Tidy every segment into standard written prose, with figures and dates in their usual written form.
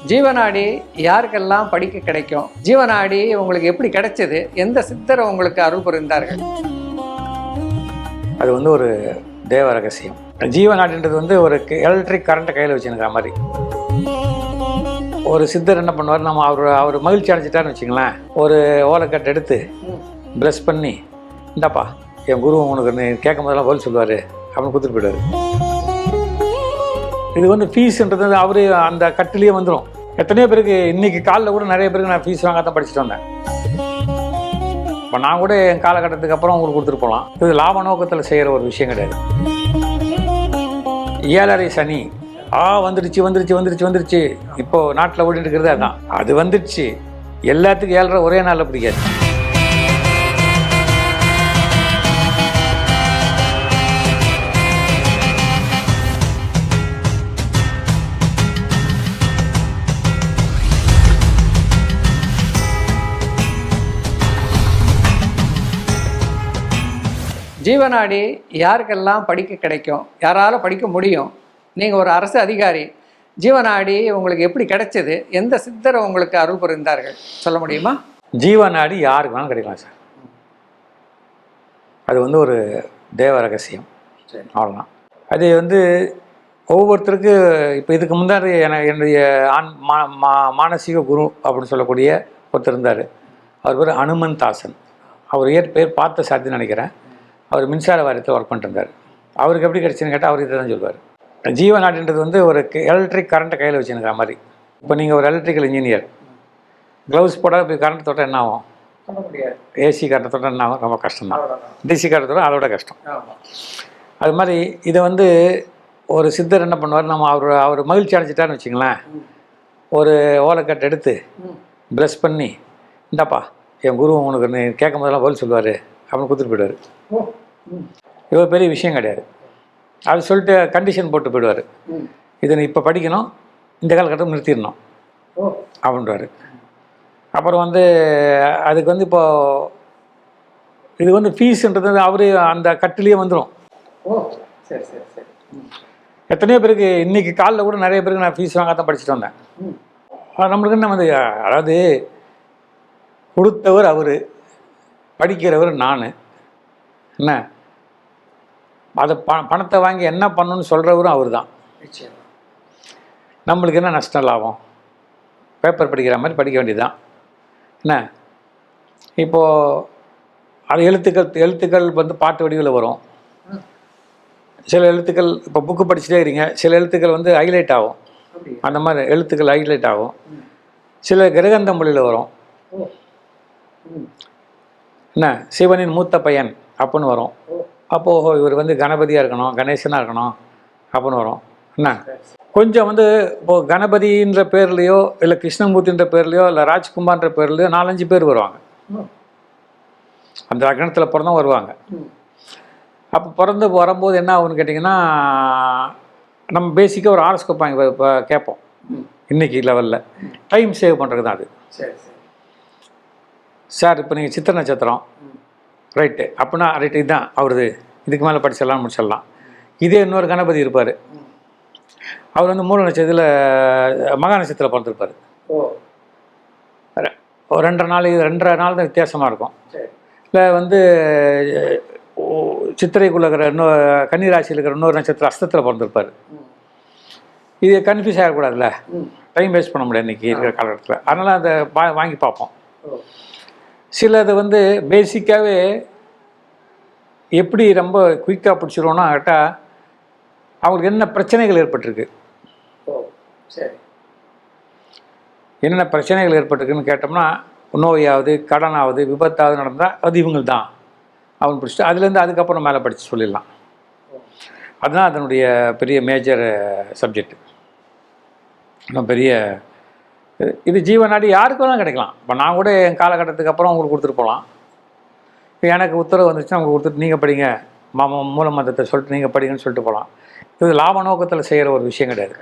ஜீவநாடி யாருக்கெல்லாம் படிக்க கிடைக்கும்? ஜீவநாடி உங்களுக்கு எப்படி கிடைச்சது? எந்த சித்தர் உங்களுக்கு அருள் புரிந்தார்கள்? அது ஒரு தேவ ரகசியம். ஜீவநாடின்றது ஒரு எலக்ட்ரிக் கரண்ட்டை கையில் வச்சுருக்கிற மாதிரி. ஒரு சித்தர் என்ன பண்ணுவார், நம்ம அவர் மகிழ்ச்சி அடைஞ்சிட்டாருன்னு வச்சுங்களேன், ஒரு ஓலைக்கட்டை எடுத்து ப்ரெஸ் பண்ணி, இந்தாப்பா என் குரு உனக்கு கேட்கும் போதெல்லாம் பதில் சொல்லுவார் அப்படின்னு கொடுத்துட்டு போயிடுவார். இது ஃபீஸுன்றது அவர் அந்த கட்டிலேயே வந்துடும். எத்தனையோ பேருக்கு இன்றைக்கி காலில் கூட நிறைய பேருக்கு நான் ஃபீஸ் வாங்க தான் படிச்சுட்டு வந்தேன். இப்போ நான் கூட என் காலகட்டத்துக்கு அப்புறம் உங்களுக்கு கொடுத்துட்டு போகலாம். இது லாப நோக்கத்தில் செய்கிற ஒரு விஷயம் கிடையாது. 7.5 சனி வந்துடுச்சு. இப்போது நாட்டில் ஓடிட்டு இருக்கிறது அதான். அது வந்துடுச்சு. எல்லாத்துக்கும் 7.5 ஒரே நாளில் பிடிக்காது. ஜீவநாடி யாருக்கெல்லாம் படிக்க கிடைக்கும்? யாராலும் படிக்க முடியும்? நீங்கள் ஒரு அரசு அதிகாரி. ஜீவநாடி உங்களுக்கு எப்படி கிடைச்சது? எந்த சித்தர் உங்களுக்கு அருள் புரிந்தார்கள் சொல்ல முடியுமா? ஜீவநாடி யாருக்கு வேணாலும் கிடைக்கலாம் சார். அது ஒரு தேவ ரகசியம். அவ்வளோதான். அது ஒவ்வொருத்தருக்கு இப்போ இதுக்கு முன்னாடி என்னுடைய மானசீக குரு அப்படின்னு சொல்லக்கூடிய ஒருத்தர் இருந்தார். அவர் பேர் அனுமன் தாசன். அவர் பேர் பார்த்த சாத்தின்னு நினைக்கிறேன். அவர் மின்சார வாரியத்தில் ஒர்க் பண்ணிருந்தார். அவருக்கு எப்படி கிடச்சின்னு கேட்டால் அவர் இதை தான் சொல்வார். ஜீவநாடின்றது ஒரு எலக்ட்ரிக் கரண்ட்டை கையில் வச்சுருக்கிற மாதிரி. இப்போ நீங்கள் ஒரு எலக்ட்ரிக்கல் இன்ஜினியர், க்ளவுஸ் போட போய் கரண்ட் தொட்டால் என்ன ஆகும்? ஏசி கரண்ட் தொட்டால் என்ன ஆகும்? ரொம்ப கஷ்டம் தான். டிசி கரண்ட் தொட்டால் அதோட கஷ்டம். அது மாதிரி இதை ஒரு சித்தர் என்ன பண்ணுவார், நம்ம அவர் மகிழ்ச்சி அடைஞ்சிட்டாருன்னு வச்சுங்களேன், ஒரு ஓலைக்கட்டை எடுத்து ப்ரெஸ் பண்ணி, இந்தாப்பா என் குரு உனக்கு கேட்கும் போதெல்லாம் பதில் சொல்லுவார் அப்படின்னு கொடுத்துட்டு போயிடுவார். இது ஒரு பெரிய விஷயம் கிடையாது. அது சொல்லிட்டு கண்டிஷன் போட்டு போயிடுவார். இதை நீ இப்போ படிக்கணும், இந்த காலகட்டம் நிறுத்திடணும் அப்படின்றாரு. அப்புறம் அதுக்கு இப்போது இது ஃபீஸுன்றது அவர் அந்த கட்டிலேயே வந்துடும். எத்தனையோ பேருக்கு இன்றைக்கி காலில் கூட நிறைய பேருக்கு நான் ஃபீஸ் வாங்க தான் படிச்சுட்டு வந்தேன். நம்மளுக்கு என்ன அதாவது கொடுத்தவர் அவர், படிக்கிறவர் நான். என்ன அதை பணத்தை வாங்கி என்ன பண்ணணும்னு சொல்கிறவரும் அவர் தான். நம்மளுக்கு என்ன நஷ்டம் லாபம்? பேப்பர் படிக்கிற மாதிரி படிக்க வேண்டியதுதான். என்ன இப்போது அது எழுத்துக்கள் பாட்டு வடிவில் வரும். சில எழுத்துக்கள் இப்போ புக்கு படிச்சுட்டே இருக்கீங்க, சில எழுத்துக்கள் ஹைலைட் ஆகும். அந்த மாதிரி எழுத்துக்கள் ஹைலைட் ஆகும். சில கிரகந்த மொழியில் வரும். என்ன சிவனின் மூத்த பையன் அப்படின்னு வரும். அப்போது இவர் கணபதியாக இருக்கணும், கணேசனாக இருக்கணும் அப்படின்னு வரும். என்ன கொஞ்சம் இப்போது கணபதின்ற பேர்லேயோ இல்லை கிருஷ்ணமூர்த்தின்ற பேர்லையோ இல்லை ராஜ்குமார்ன்ற பேர்லையோ 4-5 பேர் வருவாங்க. அந்த லக்னத்தில் பிறந்தும் வருவாங்க. அப்போ பிறந்து வரும்போது என்ன ஆகுன்னு கேட்டிங்கன்னா, நம்ம பேசிக்காக ஒரு ஹாரோஸ்கோப் வாங்கி இப்போ கேட்போம். இன்றைக்கி லெவலில் டைம் சேவ் பண்ணுறது தான் அது. சார் இப்போ நீங்கள் சித்திரை நட்சத்திரம் ரைட்டு அப்படின்னா ரைட்டு இதுதான் அவருது, இதுக்கு மேலே படிச்சிடலாம் முடிச்சிடலாம். இதே இன்னொரு கணபதி இருப்பார். அவர் மூல நட்சத்திரத்தில் மகா நட்சத்திரத்தில் பிறந்திருப்பார். ஒரு 2.5 நாள் தான் வித்தியாசமாக இருக்கும். இல்லை சித்திரைக்குள்ள இருக்கிற கன்னிராசியில் இருக்கிற இன்னொரு நட்சத்திரம் அஸ்தத்தில் பிறந்திருப்பார். இது கன்ஃபியூஸ் ஆகக்கூடாதுல்ல, டைம் வேஸ்ட் பண்ண முடியாது இன்றைக்கி இருக்கிற காலகட்டத்தில். அதனால் அதை வாங்கி பார்ப்போம். சிலது பேசிக்காகவே எப்படி ரொம்ப குயிக்காக பிடிச்சிருவோன்னா கேட்டால் அவங்களுக்கு என்ன பிரச்சனைகள் ஏற்பட்டிருக்கு, என்னென்ன பிரச்சனைகள் ஏற்பட்டிருக்குன்னு கேட்டோம்னா, நோயாவது கடனாவது விபத்தாவது நடந்தால் அது இவங்க தான் அவன் பிடிச்சிட்டு அதுலேருந்து அதுக்கப்புறம் மேலே படித்து சொல்லிடலாம். அதுதான் அதனுடைய பெரிய மேஜர் சப்ஜெக்ட். இன்னும் பெரிய இது ஜீவநாடி யாருக்கு வேணாலும் கிடைக்கலாம். இப்போ நான் கூட என் காலகட்டத்துக்கு அப்புறம் உங்களுக்கு கொடுத்துட்டு போகலாம். இப்போ எனக்கு உத்தரவு வந்துச்சுன்னா அவங்க கொடுத்துட்டு நீங்கள் படிங்க, மூல மந்திரத்தை சொல்லிட்டு நீங்கள் படிங்கன்னு சொல்லிட்டு போகலாம். இது லாப நோக்கத்தில் செய்கிற ஒரு விஷயம் கிடையாது.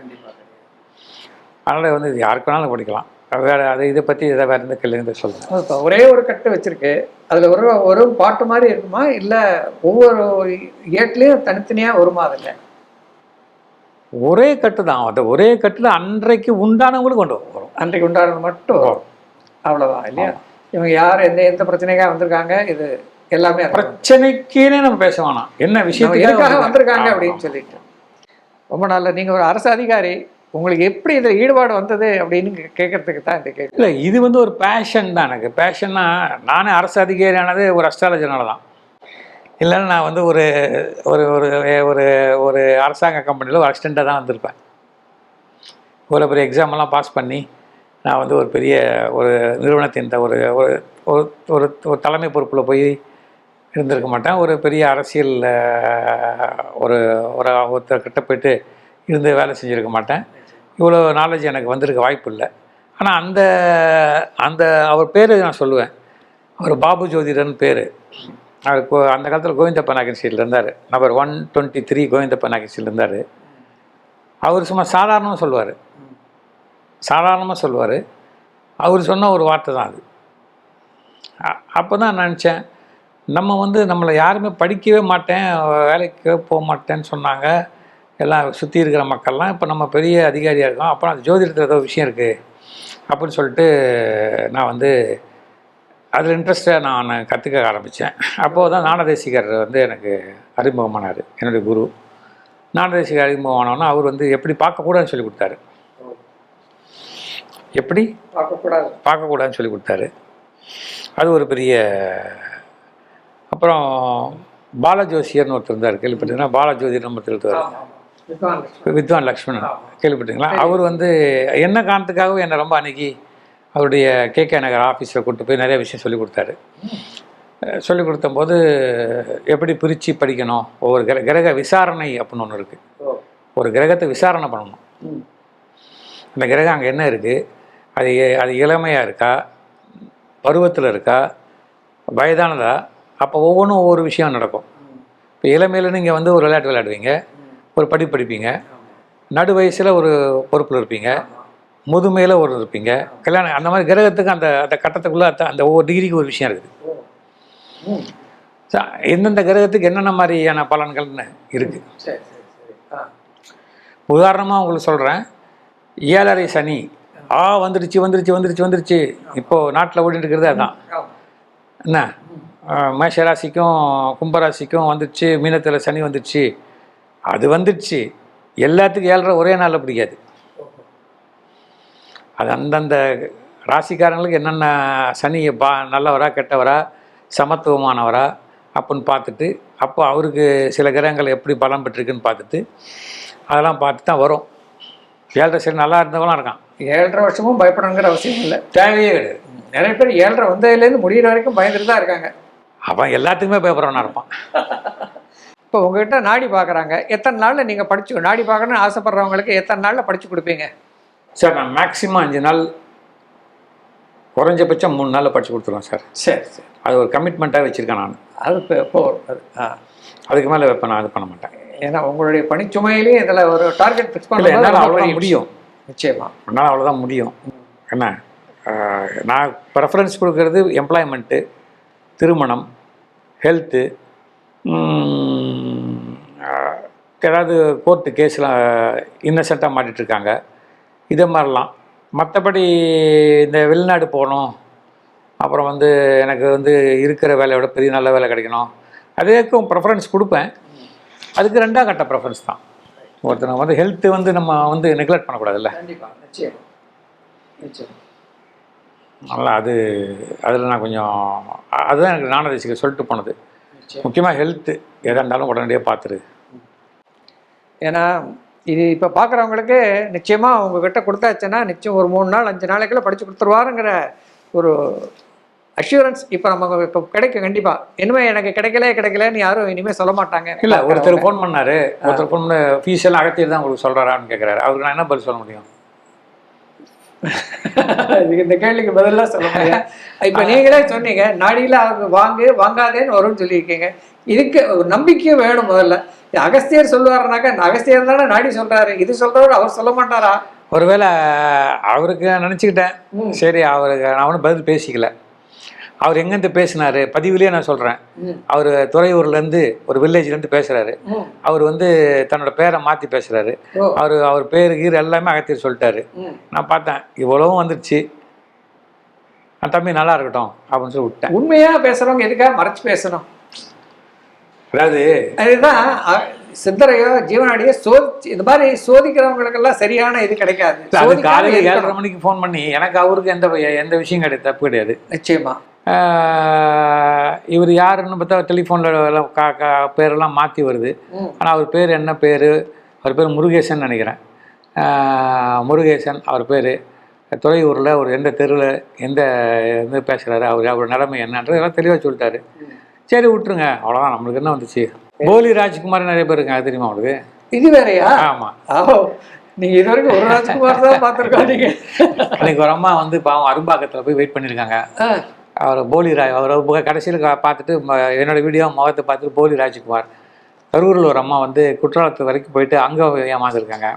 அதனால் இது யாருக்கு வேணாலும் படிக்கலாம். வேறு இதை பற்றி எதாவது வேறு எந்த கேள்வி சொல்லுங்கள். இப்போ ஒரே ஒரு கட்டு வச்சுருக்கு, அதில் ஒரு பாட்டு மாதிரி இருக்குமா இல்லை ஒவ்வொரு ஏட்லேயும் தனித்தனியாக வருமா? அதில் ஒரே கட்டு தான். அந்த ஒரே கட்டில் அன்றைக்கு உண்டானவங்களுக்கு கொண்டு வரும். அன்றைக்கு உண்டானது மட்டும் அவ்வளோதான் இல்லையா? இவங்க யார் எந்த எந்த பிரச்சனைக்காக வந்திருக்காங்க, இது எல்லாமே பிரச்சனைக்குன்னே நம்ம பேச வேணாம், என்ன விஷயத்துக்காக வந்திருக்காங்க அப்படின்னு சொல்லிட்டு. ரொம்ப நல்ல. நீங்கள் ஒரு அரசு அதிகாரி, உங்களுக்கு எப்படி இதில் ஈடுபாடு வந்தது அப்படின்னு கேட்கறதுக்கு தான் இந்த கேள்வி. இல்லை, இது வந்து ஒரு பேஷன் தான். எனக்கு பேஷன்னா, நானே அரசு அதிகாரியானது ஒரு அஸ்ட்ராலஜர்னால தான். இல்லைன்னா நான் வந்து ஒரு ஒரு ஒரு ஒரு அரசாங்க கம்பெனியில் ஒரு அசிஸ்டண்ட்டாக தான் வந்திருப்பேன். இவ்வளோ பெரிய எக்ஸாமெல்லாம் பாஸ் பண்ணி நான் வந்து ஒரு பெரிய ஒரு நிறுவனத்தின் ஒரு ஒரு ஒரு தலைமை பொறுப்பில் போய் இருந்திருக்க மாட்டேன். ஒரு பெரிய அரசியல் ஒரு ஒரு ஒருத்தர்கிட்ட போய்ட்டு இருந்து வேலை செஞ்சுருக்க மாட்டேன். இவ்வளோ நாலேஜ் எனக்கு வந்திருக்க வாய்ப்பு இல்லை. ஆனால் அந்த அந்த அவர் பேர் நான் சொல்லுவேன். அவர் பாபு ஜோதிடர்னு பேர். அவர் அந்த காலத்தில் கோவிந்தப்ப நாகேஸ்வரியில் இருந்தார். நம்பர் 123 கோவிந்தப்ப நாகேஸ்வரியில் இருந்தார். அவர் சும்மா சாதாரணமாக சொல்லுவார். அவர் சொன்ன ஒரு வார்த்தை தான் அது. அப்போ தான் நினச்சேன், நம்ம வந்து நம்மளை யாருமே படிக்கவே மாட்டேன், வேலைக்கு போக மாட்டேன்னு சொன்னாங்க எல்லாம் சுற்றி இருக்கிற மக்கள்லாம். இப்போ நம்ம பெரிய அதிகாரியாக இருக்கோம், அப்புறம் அது ஜோதிடத்தில் ஏதோ விஷயம் இருக்குது அப்படின்னு சொல்லிட்டு நான் வந்து அதில் இன்ட்ரெஸ்ட்டாக நான் கற்றுக்க ஆரம்பித்தேன். அப்போது தான் ஞானதேசிகர் வந்து எனக்கு அறிமுகமானார், என்னுடைய குரு. ஞானதேசிகர் அறிமுகமானோன்னா அவர் வந்து எப்படி பார்க்கக்கூடாதுன்னு சொல்லி கொடுத்தாரு. எப்படி பார்க்கக்கூடாதுன்னு சொல்லி கொடுத்தாரு. அது ஒரு பெரிய. அப்புறம் பாலஜோசியர்னு ஒருத்தர் இருந்தார், கேள்விப்பட்டீங்கன்னா? பாலஜோதிர் நம்ம திருத்துவார், வித்வான் லக்ஷ்மணன், கேள்விப்பட்டீங்களா? அவர் வந்து என்ன காரணத்துக்காகவும் என்னை ரொம்ப அன்றைக்கி அவருடைய கேகே நகர் ஆஃபீஸில் கூப்பிட்டு போய் நிறைய விஷயம் சொல்லிக் கொடுத்தாரு. சொல்லிக் கொடுத்தம்போது எப்படி பிரித்து படிக்கணும், ஒவ்வொரு கிரக விசாரணை அப்படின்னு ஒன்று இருக்குது. ஒரு கிரகத்தை விசாரணை பண்ணணும். அந்த கிரகம் அங்கே என்ன இருக்குது, அது இளமையாக இருக்கா, பருவத்தில் இருக்கா, வயதானதா, அப்போ ஒவ்வொன்றும் ஒவ்வொரு விஷயம் நடக்கும். இப்போ இளமையில் நீங்கள் வந்து ஒரு விளையாட்டு விளையாடுவீங்க, ஒரு படிப்பீங்க, நடு வயசில் ஒரு பொறுப்பில் இருப்பீங்க, முதுமையில் ஒரு இருப்பீங்க, கல்யாணம். அந்த மாதிரி கிரகத்துக்கு அந்த அந்த கட்டத்துக்குள்ளே அந்த ஒவ்வொரு டிகிரிக்கு ஒரு விஷயம் இருக்குது. எந்தெந்த கிரகத்துக்கு என்னென்ன மாதிரியான பலன்கள்னு இருக்குது. உதாரணமாக உங்களுக்கு சொல்கிறேன், 7.5 சனி வந்துருச்சு இப்போது நாட்டில் ஓடிட்டு இருக்கிறது அதுதான். என்ன, மேஷராசிக்கும் கும்பராசிக்கும் வந்துடுச்சு, மீனத்தில் சனி வந்துடுச்சு, அது வந்துடுச்சு. எல்லாத்துக்கும் 7.5 ஒரே நாளில் பிடிக்காது. அது அந்தந்த ராசிக்காரங்களுக்கு என்னென்ன சனி நல்லவரா கெட்டவரா சமத்துவமானவரா அப்படின்னு பார்த்துட்டு, அப்போ அவருக்கு சில கிரகங்கள் எப்படி பலம் பெற்றிருக்குன்னு பார்த்துட்டு, அதெல்லாம் பார்த்து தான் வரும். 7.5 சனி நல்லா இருந்தவங்களாம் இருக்கான். 7.5 வருஷமும் பயப்படணுங்கிற அவசியம் இல்லை, தேவையே கிடையாது. நிறைய பேர் 7.5 வந்ததுலேருந்து முடிகிற வரைக்கும் பயந்துட்டு தான் இருக்காங்க. அவன் எல்லாத்துக்குமே பயப்படுறவனா இருப்பான். இப்போ உங்கள்கிட்ட நாடி பார்க்குறாங்க, எத்தனை நாளில் நீங்கள் படிச்சு நாடி பார்க்கணுன்னு ஆசைப்படுறவங்களுக்கு எத்தனை நாளில் படித்து கொடுப்பீங்க? சார், நான் மேக்ஸிமம் 5 நாள், குறைஞ்சபட்சம் 3 நாளில் படித்து கொடுத்துருவேன் சார். சரி. அது ஒரு கமிட்மெண்ட்டாக வச்சுருக்கேன் நான். அது அதுக்கு மேலே வைப்பேன், நான் இது பண்ண மாட்டேன். ஏன்னா உங்களுடைய பணிச்சுமையிலேயே இதில் ஒரு டார்கெட் ஃபிக்ஸ் பண்ண என்னால் அவ்வளோதான் முடியும். நிச்சயமாக என்னால் அவ்வளோதான் முடியும். என்ன, நான் ப்ரெஃபரன்ஸ் கொடுக்கறது எம்ப்ளாய்மெண்ட்டு, திருமணம், ஹெல்த்து, ஏதாவது கோர்ட்டு கேஸில் இன்னசென்ட்டாக மாட்டிகிட்ருக்காங்க, இதை மாதிரிலாம். மற்றபடி இந்த வெளிநாடு போகணும், அப்புறம் வந்து எனக்கு வந்து இருக்கிற வேலையோட பெரிய நல்ல வேலை கிடைக்கணும், அதேக்கும் ப்ரெஃபரன்ஸ் கொடுப்பேன். அதுக்கு 2ஆம் கட்ட ப்ரெஃபரன்ஸ் தான். ஒருத்தனை வந்து ஹெல்த்து வந்து நம்ம வந்து நெக்லெக்ட் பண்ணக்கூடாதுல்ல. அதனால் அதில் நான் கொஞ்சம் அதுதான் எனக்கு ஞானதேசிகர் சொல்லிட்டு போனது. முக்கியமாக ஹெல்த்து எதாக இருந்தாலும் உடனடியாக பார்த்துரு. ஏன்னா இது இப்போ பார்க்குறவங்களுக்கு நிச்சயமாக உங்ககிட்ட கொடுத்தாச்சுன்னா நிச்சயம் ஒரு 3 நாள் 5 நாளைக்குள்ள படித்து கொடுத்துருவாருங்கிற ஒரு அஷூரன்ஸ் இப்போ நம்ம இப்போ கிடைக்கும். கண்டிப்பாக இனிமேல் எனக்கு கிடைக்கலன்னு யாரும் இனிமேல் சொல்ல மாட்டாங்க. இல்லை, ஒருத்தர் ஃபோன் பண்ணார், ஒருத்தர் ஃபோன் பண்ண ஃபீஸ் எல்லாம் அகத்திட்டு தான் உங்களுக்கு சொல்கிறாரான்னு கேட்குறாரு. அவருக்கு நான் என்ன பதில் சொல்ல முடியும்? இந்த கேள்விக்கு பதிலாக சொல்ல முடியும். இப்போ நீங்களே சொன்னீங்க, நாடியில் அவங்க வாங்காதேன்னு வரும்னு சொல்லியிருக்கீங்க. இதுக்கு ஒரு நம்பிக்கையும் வேணும். முதல்ல அகஸ்தியர் சொல்லுவாருனாக்கா, அகஸ்தியர் தானே நாடி சொல்கிறாரு, இது சொல்கிறவர் அவர் சொல்ல மாட்டாரா? ஒருவேளை அவருக்கு நினச்சிக்கிட்டேன். சரி, அவருக்கு நான் ஒன்றும் பதில் பேசிக்கல. அவர் எங்கேருந்து பேசினாரு பதிவுலேயே நான் சொல்கிறேன். அவர் துறையூர்லேருந்து ஒரு வில்லேஜ்லேருந்து பேசுகிறாரு. அவர் வந்து தன்னோட பேரை மாற்றி பேசுகிறாரு. அவர் பேர் கீர் எல்லாமே அகத்தியர் சொல்லிட்டாரு. நான் பார்த்தேன் இவ்வளவும் வந்துடுச்சு, தம்பி நல்லா இருக்கட்டும் அப்படின்னு சொல்லி விட்டேன். உண்மையாக பேசுகிறவங்க எதுக்காக மறைச்சு பேசணும்? அதாவது அதுதான் சித்தரையோ ஜீவனாடியோ இந்த மாதிரி சோதிக்கிறவங்களுக்கெல்லாம் சரியான இது கிடைக்காது. அது காலையில் 7:30 மணிக்கு ஃபோன் பண்ணி எனக்கு அவருக்கு எந்த விஷயம் கிடையாது, தப்பு கிடையாது. நிச்சயமா இவர் யாருன்னு பார்த்தா டெலிஃபோனில் பேரெல்லாம் மாற்றி வருது. ஆனால் அவர் பேர் என்ன பேர்? அவர் பேர் முருகேசன் நினைக்கிறேன். முருகேசன் அவர் பேர். துறையூரில் ஒரு எந்த தெருவில் எந்த இது பேசுகிறாரு, அவர் நிலைமை என்னன்றது எல்லாம் தெளிவாக சொல்லிட்டாரு. சரி விட்டுருங்க, அவ்வளோதான். நம்மளுக்கு என்ன வந்துச்சு? போலி ராஜ்குமார் நிறைய பேர் இருக்காங்க, தெரியுமா உங்களுக்கு? இது வேறையா? ஆமாம். நீங்கள் இது வரைக்கும் ஒரு ராஜ்குமார் தான் பார்த்துருக்கோம். நீங்கள் அன்றைக்கி ஒரு அம்மா வந்து பாவம் அரும்பாக்கத்தில் போய் வெயிட் பண்ணியிருக்காங்க. அவர் போலி அவர் கடைசியில் பார்த்துட்டு என்னோடய வீடியோ முகத்தை பார்த்துட்டு போலி ராஜ்குமார். கரூரில் ஒரு அம்மா வந்து குற்றாலத்து வரைக்கும் போயிட்டு அங்கே ஏமாந்துருக்காங்க.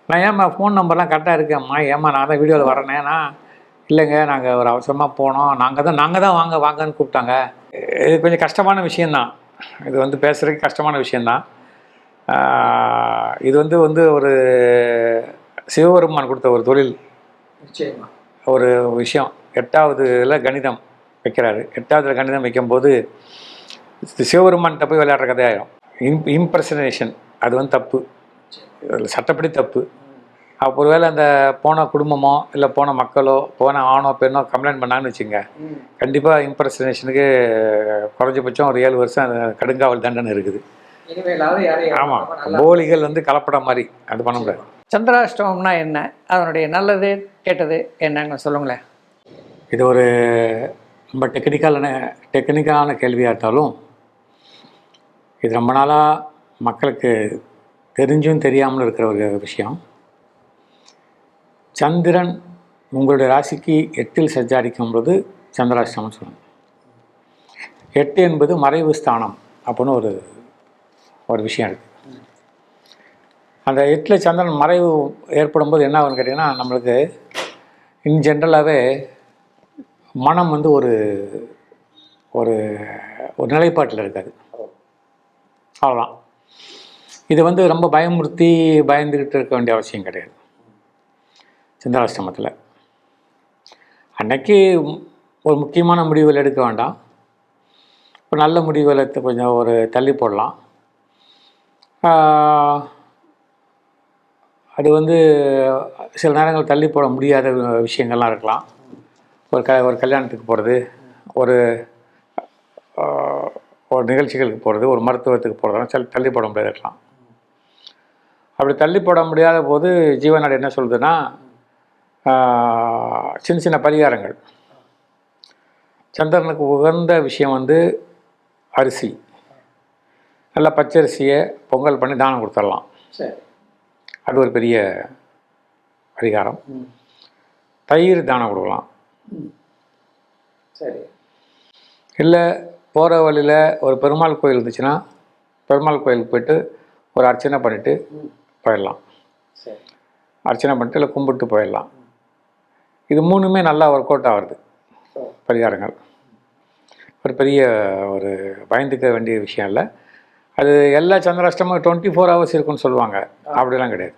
நான் ஏம்மா ஃபோன் நம்பர்லாம் கரெக்டாக இருக்கேம்மா, ஏம்மா நான் தான் வீடியோவில் வரேனேண்ணா. இல்லைங்க நாங்கள் ஒரு அவசரமாக போனோம், நாங்கள் தான் வாங்கன்னு கூப்பிட்டாங்க. இது கொஞ்சம் கஷ்டமான விஷயந்தான். இது வந்து பேசுகிறதுக்கு கஷ்டமான விஷயந்தான். இது வந்து ஒரு சிவபெருமான் கொடுத்த ஒரு தொழில், ஒரு விஷயம். 8ஆவதுல கணிதம் வைக்கிறாரு. 8ஆவதுல கணிதம் வைக்கும்போது சிவபெருமான்கிட்ட போய் விளையாடுற கதையாயிரும். இம்ப்ரெஷனேஷன் அது வந்து தப்பு, சட்டப்படி தப்பு. அப்போ ஒருவேளை அந்த போன குடும்பமோ இல்லை போன மக்களோ போன ஆணோ பெண்ணோ கம்ப்ளைண்ட் பண்ணாங்கன்னு வச்சுங்க, கண்டிப்பாக இம்ப்ரெஷனேஷனுக்கு குறைஞ்சபட்சம் ஒரு 7 வருஷம் கடுங்காவல் தண்டனை இருக்குது. ஆமாம், போலிகள் வந்து கலப்படம் மாதிரி அது பண்ண முடியாது. சந்திராஷ்டமம்னா என்ன, அதனுடைய நல்லது கெட்டது என்னன்னு சொல்லுங்களேன். இது ஒரு ரொம்ப டெக்னிக்கலான கேள்வியாக இருந்தாலும் இது ரொம்ப நாளாக மக்களுக்கு தெரிஞ்சும் தெரியாமல் இருக்கிற ஒரு விஷயம். சந்திரன் உங்களுடைய ராசிக்கு 8இல் சஞ்சாரிக்கும் பொழுது சந்திராஷ்டமம்னு சொல்லணும். 8 என்பது மறைவு ஸ்தானம் அப்படின்னு ஒரு விஷயம் இருக்குது. அந்த 8ல் சந்திரன் மறைவு ஏற்படும் போது என்ன ஆகுன்னு கேட்டிங்கன்னா, நம்மளுக்கு இன் ஜென்ரலாகவே மனம் வந்து ஒரு ஒரு ஒரு நிலைப்பாட்டில் இருக்காது, அவ்வளோதான். இது வந்து ரொம்ப பயந்துக்கிட்டு இருக்க வேண்டிய அவசியம் கிடையாது. சந்திராஷ்டமத்தில் அன்னைக்கு ஒரு முக்கியமான முடிவுகள் எடுக்க வேண்டாம், ஒரு நல்ல முடிவுகளை கொஞ்சம் ஒரு தள்ளி போடலாம். அது வந்து சில நேரங்கள் தள்ளி போட முடியாத விஷயங்கள்லாம் இருக்கலாம். ஒரு கல்யாணத்துக்கு போகிறது, ஒரு நிகழ்ச்சிகளுக்கு போகிறது, ஒரு மருத்துவத்துக்கு போகிறதெல்லாம் தள்ளி போட முடியாது இருக்கலாம். அப்படி தள்ளி போட முடியாத போது ஜீவநாடி என்ன சொல்லுதுன்னா, சின்ன சின்ன பரிகாரங்கள். சந்திரனுக்கு உகந்த விஷயம் வந்து அரிசி, நல்லா பச்சரிசியை பொங்கல் பண்ணி தானம் கொடுத்துடலாம். அது ஒரு பெரிய பரிகாரம். தயிர் தானம் கொடுக்கலாம். சரி. இல்லை போகிற வழியில் ஒரு பெருமாள் கோயில் இருந்துச்சுன்னா பெருமாள் கோயிலுக்கு போய்ட்டு ஒரு அர்ச்சனை பண்ணிவிட்டு போயிடலாம். அர்ச்சனை பண்ணிட்டு இல்லை கும்பிட்டு போயிடலாம். இது 3மே நல்லா ஒர்க் அவுட் ஆகுது பரிகாரங்கள். ஒரு பெரிய ஒரு பயந்துக்க வேண்டிய விஷயம் இல்லை. அது எல்லா சந்திராஷ்டமும் 24 ஹவர்ஸ் இருக்குன்னு சொல்லுவாங்க, அப்படிலாம் கிடையாது.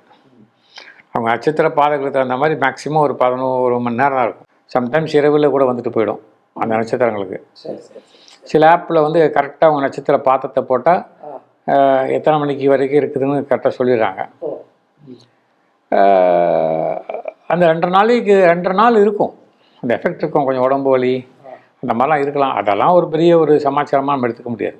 அவங்க நட்சத்திர பாதைகளுக்கு தகுந்த மாதிரி மேக்ஸிமம் ஒரு 11 மணி நேரம் தான் இருக்கும். சம்டைம்ஸ் இரவில் கூட வந்துட்டு போயிடும் அந்த நட்சத்திரங்களுக்கு. சில ஆப்பில் வந்து கரெக்டாக அவங்க நட்சத்திர பாத்திரத்தை போட்டால் எத்தனை மணிக்கு வரைக்கும் இருக்குதுன்னு கரெக்டாக சொல்லிடுறாங்க. அந்த 2 நாள் இருக்கும் அந்த எஃபெக்ட் இருக்கும். கொஞ்சம் உடம்பு வலி அந்த மாதிரிலாம் இருக்கலாம். அதெல்லாம் ஒரு பெரிய ஒரு சமாச்சாரமாக நம்ம எடுத்துக்க முடியாது.